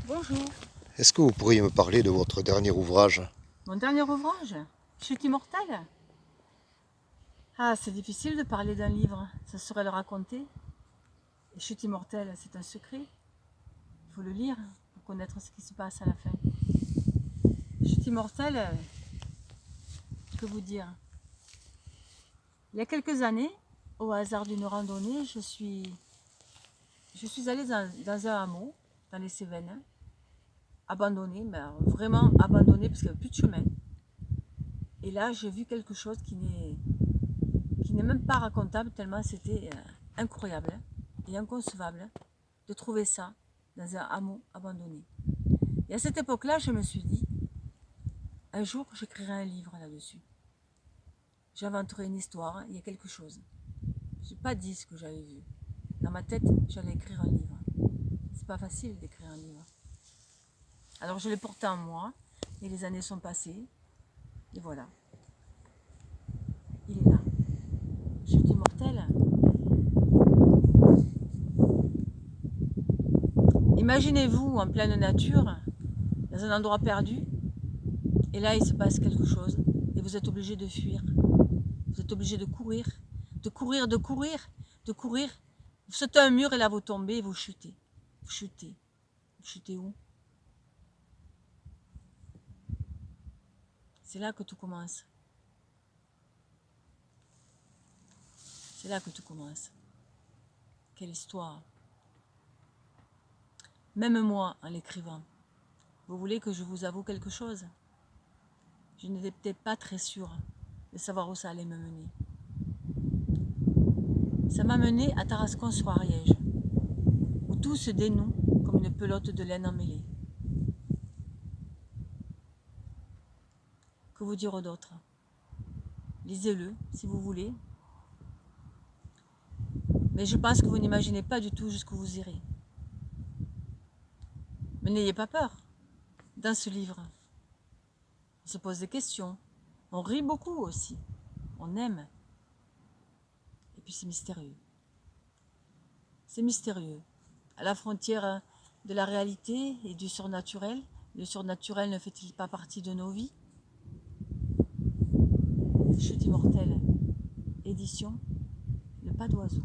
Bonjour. Est-ce que vous pourriez me parler de votre dernier ouvrage? Mon dernier ouvrage, Chute immortelle. Ah, c'est difficile de parler d'un livre, ça serait le raconter. Et Chute immortelle, c'est un secret. Il faut le lire pour connaître ce qui se passe à la fin. Chute immortelle, que vous dire? Il y a quelques années, au hasard d'une randonnée, je suis allée dans un hameau, dans les Cévennes, abandonné, mais vraiment abandonné parce qu'il n'y avait plus de chemin. Et là, j'ai vu quelque chose qui n'est même pas racontable tellement c'était incroyable et inconcevable de trouver ça dans un hameau abandonné. Et à cette époque-là, je me suis dit, un jour, j'écrirai un livre là-dessus. J'inventerai une histoire, il y a quelque chose. Je n'ai pas dit ce que j'avais vu. Dans ma tête, j'allais écrire un livre. C'est pas facile d'écrire un livre. Alors je l'ai porté en moi, et les années sont passées, et voilà. Il est là. Je suis immortelle. Imaginez-vous en pleine nature, dans un endroit perdu, et là il se passe quelque chose, et vous êtes obligé de fuir. Vous êtes obligé de courir, de courir, de courir, de courir. Vous sautez un mur et là vous tombez et vous chutez. Vous chutez. Vous chutez où? C'est là que tout commence. C'est là que tout commence. Quelle histoire. Même moi, en l'écrivant, vous voulez que je vous avoue quelque chose? Je n'étais peut-être pas très sûre de savoir où ça allait me mener. Ça m'a mené à Tarascon-sur-Ariège, où tout se dénoue comme une pelote de laine emmêlée. Que vous dire d'autre? Lisez-le, si vous voulez. Mais je pense que vous n'imaginez pas du tout jusqu'où vous irez. Mais n'ayez pas peur. Dans ce livre, on se pose des questions. On rit beaucoup aussi. On aime. Et puis c'est mystérieux. C'est mystérieux. À la frontière de la réalité et du surnaturel. Le surnaturel ne fait-il pas partie de nos vies? Chute immortelle. Édition Le Pas d'Oiseau.